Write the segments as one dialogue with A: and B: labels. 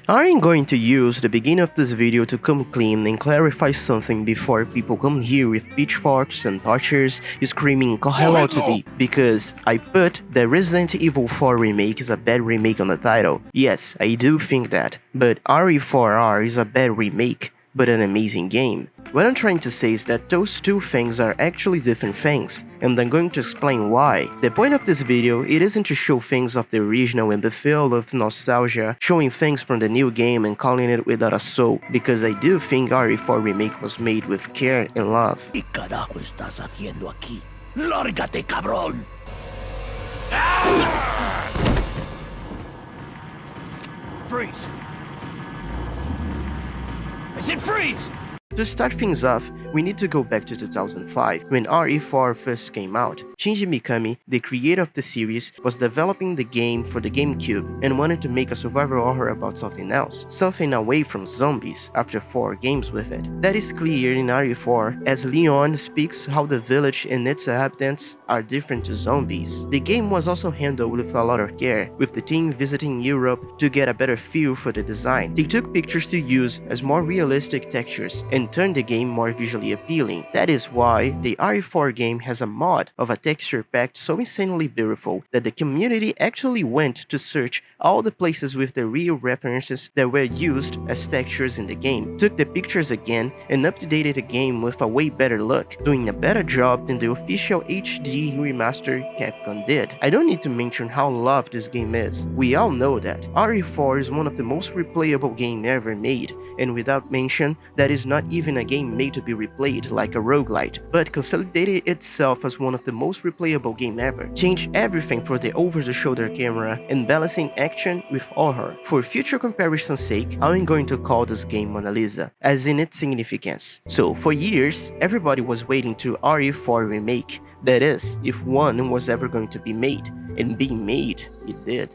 A: I am going to use the beginning of this video to come clean and clarify something before people come here with pitchforks and torches screaming hello to me, because I put that Resident Evil 4 Remake is a bad remake on the title. Yes, I do think that, but RE4R is a bad remake, but an amazing game. What I'm trying to say is that those two things are actually different things, and I'm going to explain why. The point of this video, it isn't to show things of the original and the feel of nostalgia, showing things from the new game and calling it without a soul, because I do think RE4 Remake was made with care and love.
B: ¿Qué carajo estás haciendo aquí? ¡Lárgate, cabrón! Freeze! I said freeze!
A: To start things off, we need to go back to 2005, when RE4 first came out. Shinji Mikami, the creator of the series, was developing the game for the GameCube and wanted to make a survival horror about something else, something away from zombies, after 4 games with it. That is clear in RE4, as Leon speaks how the village and its inhabitants are different to zombies. The game was also handled with a lot of care, with the team visiting Europe to get a better feel for the design. They took pictures to use as more realistic textures and turned the game more visually appealing. That is why the RE4 game has a mod of a texture pack so insanely beautiful that the community actually went to search all the places with the real references that were used as textures in the game, took the pictures again and updated the game with a way better look, doing a better job than the official HD remaster Capcom did. I don't need to mention how loved this game is. We all know that. RE4 is one of the most replayable games ever made, and without mention, that is not even a game made to be replayed like a roguelite, but consolidated itself as one of the most replayable game ever. Changed everything for the over-the-shoulder camera and balancing action with horror. For future comparison's sake, I'm going to call this game Mona Lisa, as in its significance. So, for years, everybody was waiting to RE4 Remake, that is, if one was ever going to be made, and being made, it did.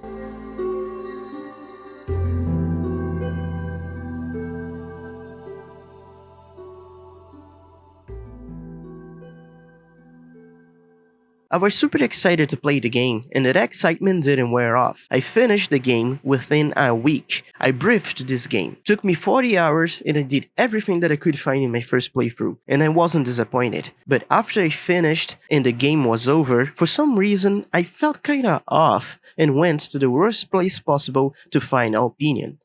A: I was super excited to play the game, and that excitement didn't wear off. I finished the game within a week. I briefed this game. Took me 40 hours and I did everything that I could find in my first playthrough, and I wasn't disappointed. But after I finished and the game was over, for some reason I felt kinda off and went to the worst place possible to find an opinion: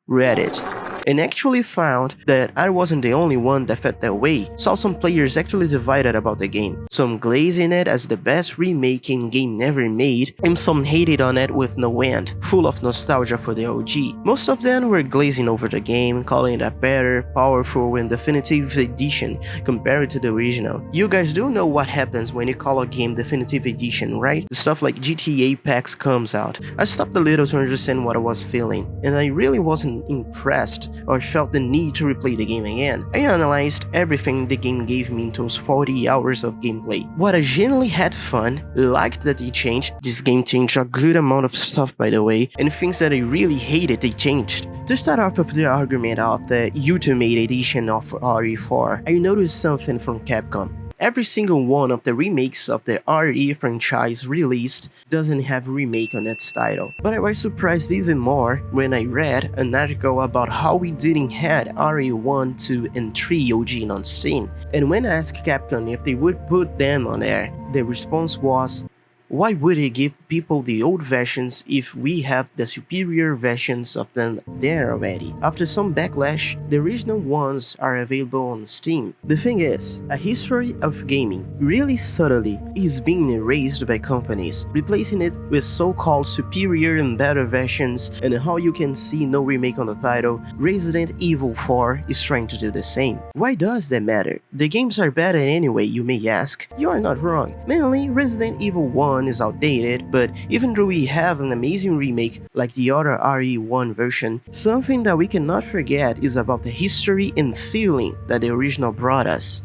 A: Reddit. And actually found that I wasn't the only one that felt that way. Saw some players actually divided about the game, some glazing it as the best remaking game ever made, and some hated on it with no end, full of nostalgia for the OG. Most of them were glazing over the game, calling it a better, powerful, and definitive edition compared to the original. You guys do know what happens when you call a game definitive edition, right? The stuff like GTA packs comes out. I stopped a little to understand what I was feeling, and I really wasn't impressed or felt the need to replay the game again. I analyzed everything the game gave me in those 40 hours of gameplay. What I genuinely had fun, liked that they changed, this game changed a good amount of stuff by the way, and things that I really hated they changed. To start off with the argument of the Ultimate Edition of RE4, I noticed something from Capcom. Every single one of the remakes of the RE franchise released doesn't have a remake on its title. But I was surprised even more when I read an article about how we didn't have RE1, 2, and 3 OG on Steam. And when I asked Capcom if they would put them on there, the response was, why would they give people the old versions if we have the superior versions of them there already? After some backlash, the original ones are available on Steam. The thing is, a history of gaming really subtly is being erased by companies, replacing it with so-called superior and better versions, and how you can see no remake on the title, Resident Evil 4 is trying to do the same. Why does that matter? The games are better anyway, you may ask. You are not wrong. Mainly, Resident Evil 1 is outdated, but even though we have an amazing remake like the other RE1 version, something that we cannot forget is about the history and feeling that the original brought us.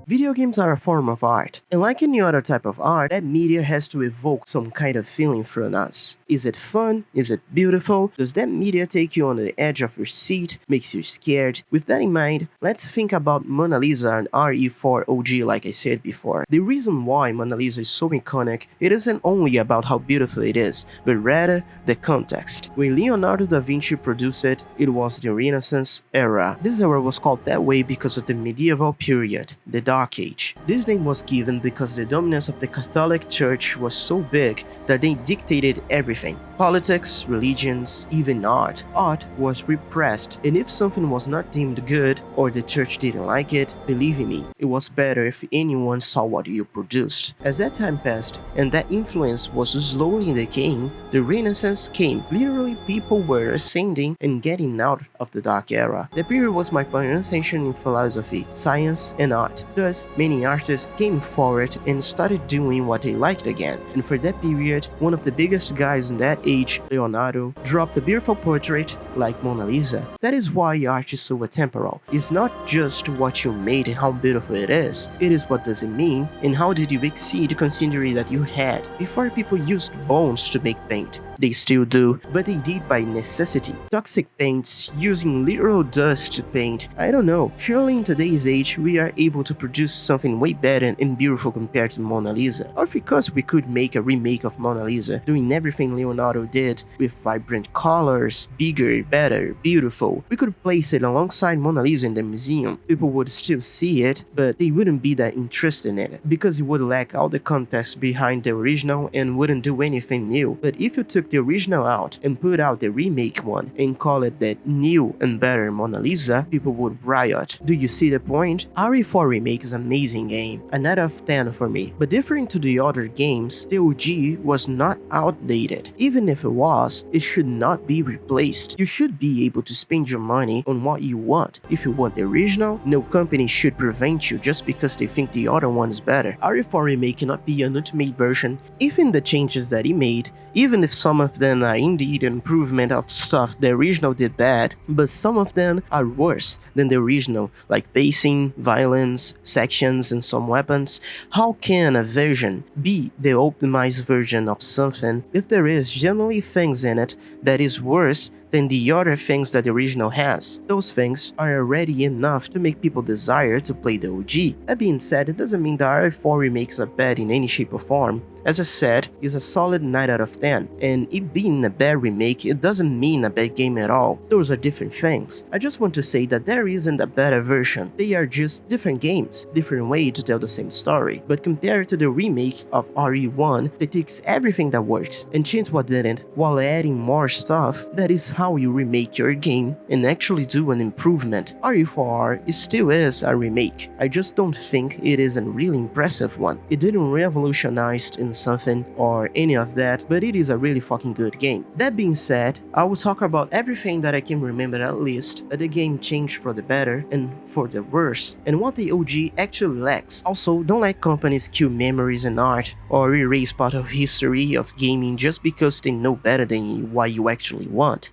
A: Video Video games are a form of art, and like any other type of art, that media has to evoke some kind of feeling from us. Is it fun? Is it beautiful? Does that media take you on the edge of your seat? Makes you scared? With that in mind, let's think about Mona Lisa and RE4 OG like I said before. The reason why Mona Lisa is so iconic, it isn't only about how beautiful it is, but rather the context. When Leonardo da Vinci produced it, it was the Renaissance era. This era was called that way because of the medieval period, the Dark Age. This name was given because the dominance of the Catholic Church was so big that they dictated everything. Politics, religions, even art. Art was repressed, and if something was not deemed good, or the church didn't like it, believe me, it was better if anyone saw what you produced. As that time passed, and that influence was slowly decaying, the Renaissance came. Literally, people were ascending and getting out of the dark era. The period was marked by ascension in philosophy, science, and art. Thus, many artists came forward and started doing what they liked again. And for that period, one of the biggest guys in that age, Leonardo, dropped a beautiful portrait like Mona Lisa. That is why art is so atemporal. It's not just what you made and how beautiful it is what does it mean and how did you exceed considering that you had. Before, people used bones to make paint. They still do, but they did by necessity. Toxic paints, using literal dust to paint. I don't know, surely in today's age we are able to produce something way better and beautiful compared to Mona Lisa. Or because we could make a remake of Mona Lisa, doing everything Leonardo did with vibrant colors, bigger, better, beautiful. We could place it alongside Mona Lisa in the museum. People would still see it, but they wouldn't be that interested in it, because it would lack all the context behind the original and wouldn't do anything new. But if you took the original out and put out the remake one and call it the new and better Mona Lisa, people would riot. Do you see the point? RE4 Remake is an amazing game, a 9 out of 10 for me, but different to the other games, the OG was not outdated. Even if it was, it should not be replaced. You should be able to spend your money on what you want. If you want the original, no company should prevent you just because they think the other one is better. RE4 Remake cannot be an ultimate version, even the changes that he made, even if some of them are indeed an improvement of stuff the original did bad, but some of them are worse than the original, like pacing, violence, sections, and some weapons. How can a version be the optimized version of something if there is generally things in it that is worse than the other things that the original has? Those things are already enough to make people desire to play the OG. That being said, it doesn't mean that RE4 remakes are bad in any shape or form. As I said, it's a solid 9 out of 10, and it being a bad remake, it doesn't mean a bad game at all. Those are different things. I just want to say that there isn't a better version. They are just different games, different way to tell the same story. But compared to the remake of RE1 that takes everything that works and changes what didn't, while adding more stuff, that is how you remake your game and actually do an improvement. RE4 still is a remake. I just don't think it is a really impressive one. It didn't revolutionize in something or any of that, but it is a really fucking good game. That being said, I will talk about everything that I can remember at least that the game changed for the better and for the worse, and what the OG actually lacks. Also, don't let companies kill memories and art or erase part of history of gaming just because they know better than you what you actually want.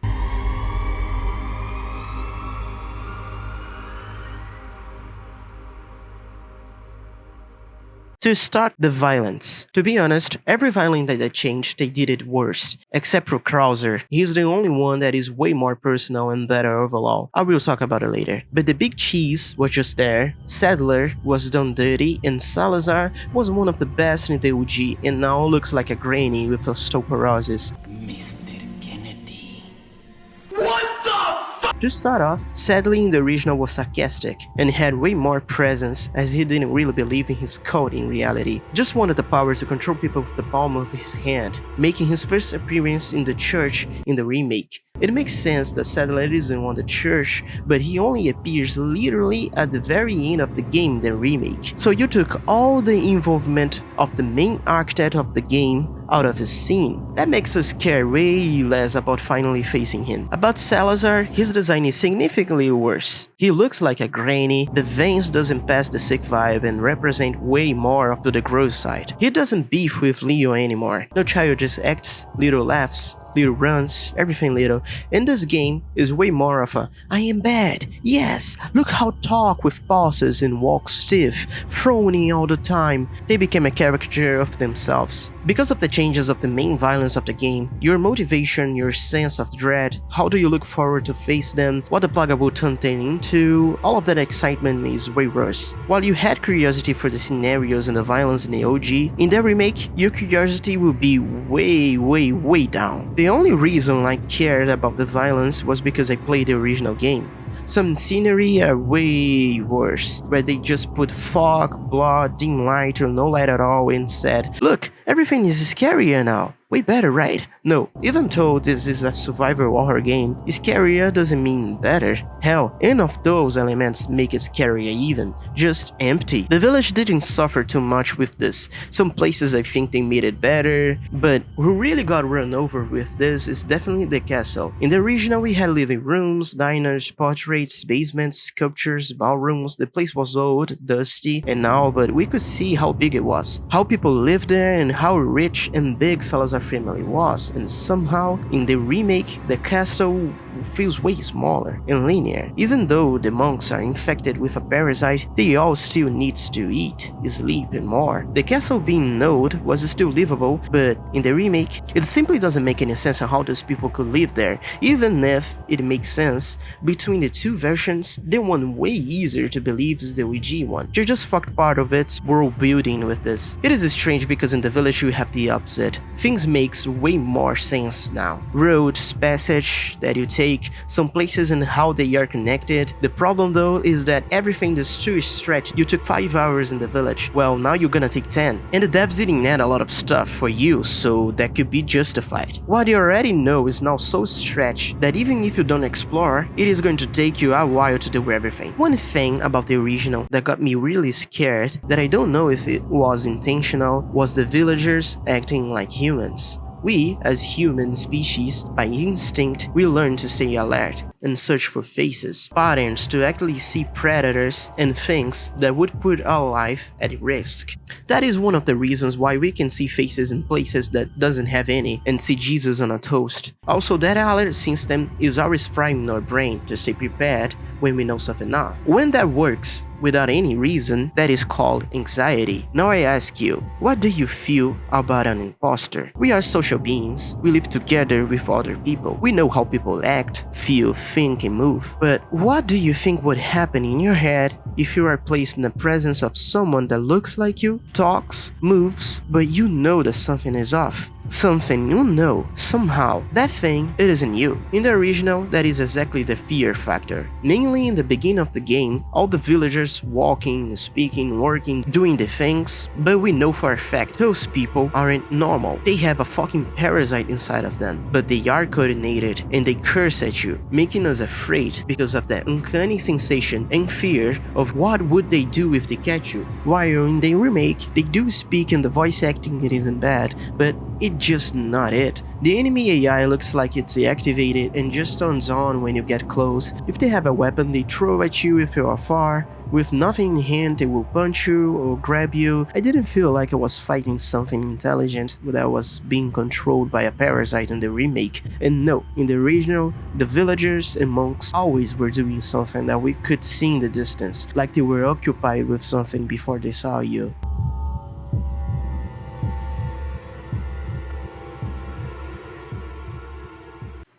A: To start, the violence. To be honest, every violence that they changed, they did it worse. Except for Krauser. He's the only one that is way more personal and better overall. I will talk about it later. But the big cheese was just there, Sadler was done dirty, and Salazar was one of the best in the OG and now looks like a granny with osteoporosis.
B: Mr. Kennedy.
A: To start off, sadly in the original was sarcastic and had way more presence as he didn't really believe in his code in reality. Just wanted the power to control people with the palm of his hand, making his first appearance in the church in the remake. It makes sense that Sadler isn't on the church, but he only appears literally at the very end of the game, the remake. So you took all the involvement of the main architect of the game out of his scene. That makes us care way less about finally facing him. About Salazar, his design is significantly worse. He looks like a granny, the veins doesn't pass the sick vibe and represent way more of to the gross side. He doesn't beef with Leo anymore. No childish acts, little laughs, little runs, everything little. And this game is way more of a, I am bad, yes, look how talk with bosses and walk stiff, frowning all the time. They became a caricature of themselves. Because of the changes of the main violence of the game, your motivation, your sense of dread, how do you look forward to face them, what the plugger will turn them into, all of that excitement is way worse. While you had curiosity for the scenarios and the violence in the OG, in the remake, your curiosity will be way down. The only reason I cared about the violence was because I played the original game. Some scenery are way worse, where they just put fog, blood, dim light or no light at all and said, look, everything is scarier now. Way better, right? No, even though this is a survival horror game, scarier doesn't mean better. Hell, none of those elements make it scarier even, just empty. The village didn't suffer too much with this. Some places I think they made it better, but who really got run over with this is definitely the castle. In the original we had living rooms, diners, portraits, basements, sculptures, ballrooms. The place was old, dusty, and all, but we could see how big it was, how people lived there and how rich and big Salazar family was, and somehow in the remake the castle feels way smaller and linear. Even though the monks are infected with a parasite, they all still needs to eat, sleep and more. The castle being node was still livable, but in the remake it simply doesn't make any sense on how those people could live there. Even if it makes sense, between the two versions, the one way easier to believe is the OG one. You just fucked part of its world building with this. It is strange because in the village you have the opposite. Things makes way more sense now. Roads, passage that you take, some places and how they are connected. The problem though is that everything is too stretched. You took 5 hours in the village, well now you're gonna take 10. And the devs didn't add a lot of stuff for you, so that could be justified. What you already know is now so stretched that even if you don't explore, it is going to take you a while to do everything. One thing about the original that got me really scared, that I don't know if it was intentional, was the villagers acting like humans. We, as human species, by instinct, we learn to stay alert and search for faces, patterns to actually see predators and things that would put our life at risk. That is one of the reasons why we can see faces in places that doesn't have any and see Jesus on a toast. Also, that alert system is always frying our brain to stay prepared when we know something not. When that works without any reason, that is called anxiety. Now I ask you, what do you feel about an imposter? We are social beings. We live together with other people. We know how people act, feel, think and move. But what do you think would happen in your head if you are placed in the presence of someone that looks like you, talks, moves, but you know that something is off? Something you know, somehow, that thing, it isn't you. In the original, that is exactly the fear factor. Mainly in the beginning of the game, all the villagers walking, speaking, working, doing the things, but we know for a fact those people aren't normal. They have a fucking parasite inside of them, but they are coordinated and they curse at you, making us afraid because of that uncanny sensation and fear of what would they do if they catch you. While in the remake, they do speak and the voice acting it isn't bad, but it's just not it. The enemy AI looks like it's deactivated and just turns on when you get close. If they have a weapon, they throw at you if you are far. With nothing in hand, they will punch you or grab you. I didn't feel like I was fighting something intelligent, but I was being controlled by a parasite in the remake. And no, in the original, the villagers and monks always were doing something that we could see in the distance, like they were occupied with something before they saw you.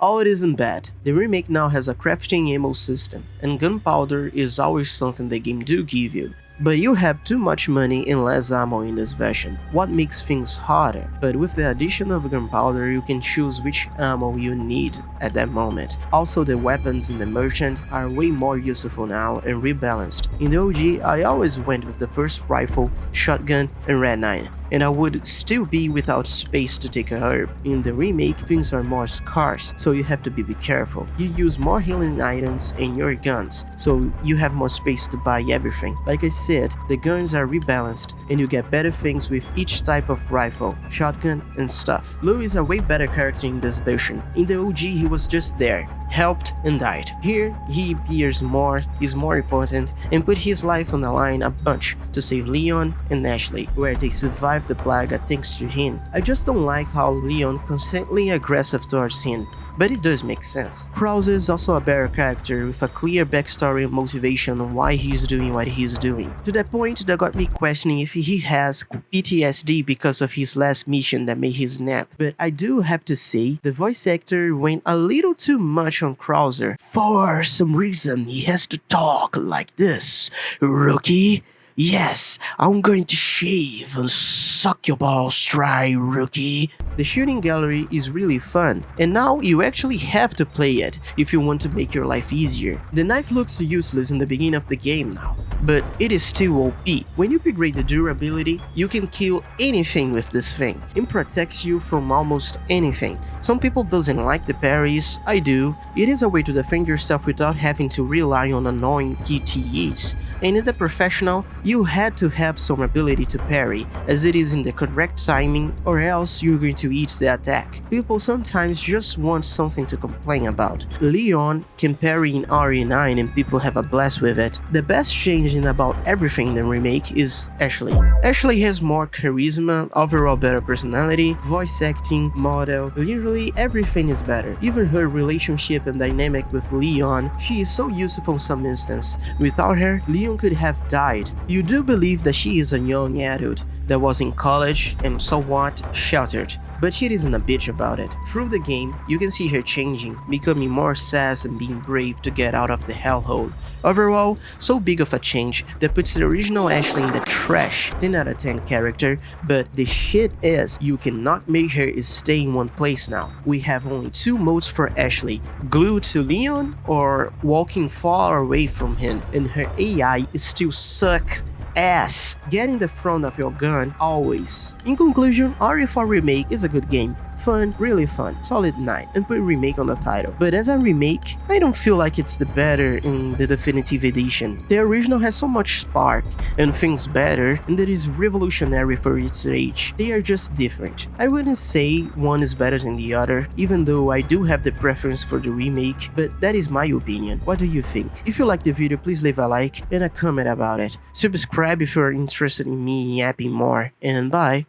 A: All it isn't bad. The remake now has a crafting ammo system, and gunpowder is always something the game do give you. But you have too much money and less ammo in this version, what makes things harder. But with the addition of gunpowder, you can choose which ammo you need at that moment. Also, the weapons in the merchant are way more useful now and rebalanced. In the OG, I always went with the first rifle, shotgun, and red 9. And I would still be without space to take a herb. In the remake, things are more scarce, so you have to be careful. You use more healing items in your guns, so you have more space to buy everything. Like I said, the guns are rebalanced, and you get better things with each type of rifle, shotgun, and stuff. Lou is a way better character in this version. In the OG, he was just there, helped and died. Here, he appears more, is more important, and put his life on the line a bunch to save Leon and Ashley, where they survived the plague thanks to him. I just don't like how Leon constantly aggressive towards him, but it does make sense. Krauser is also a better character with a clear backstory and motivation on why he's doing what he's doing, to the point that got me questioning if he has PTSD because of his last mission that made him snap. But I do have to say, the voice actor went a little too much on Krauser. For some reason, he has to talk like this, rookie. Yes, I'm going to shave and suck your balls dry, rookie. The shooting gallery is really fun, and now you actually have to play it if you want to make your life easier. The knife looks useless in the beginning of the game now, but it is still OP. When you upgrade the durability, you can kill anything with this thing. It protects you from almost anything. Some people doesn't like the parries, I do. It is a way to defend yourself without having to rely on annoying QTEs. And in the professional, you had to have some ability to parry, as it is in the correct timing, or else you're going to eat the attack. People sometimes just want something to complain about. Leon can parry in RE9 and people have a blast with it. The best change in about everything in the remake is Ashley. Ashley has more charisma, overall better personality, voice acting, model, literally everything is better. Even her relationship and dynamic with Leon, she is so useful in some instance. Without her, Leon could have died. You do believe that she is a young adult that was in college and somewhat sheltered, but she isn't a bitch about it. Through the game, you can see her changing, becoming more sass and being brave to get out of the hellhole. Overall, so big of a change that puts the original Ashley in the trash. 10 out of 10 character, but the shit is, you cannot make her stay in one place now. We have only 2 modes for Ashley, glued to Leon or walking far away from him, and her AI still sucks ass. Get in the front of your gun always. In conclusion, RE4 Remake is a good game. Fun, really fun, solid 9, and put remake on the title. But as a remake, I don't feel like it's the better in the definitive edition. The original has so much spark and things better, and that is revolutionary for its age. They are just different. I wouldn't say one is better than the other, even though I do have the preference for the remake, but that is my opinion. What do you think? If you like the video, please leave a like and a comment about it. Subscribe if you are interested in me yapping more, and bye!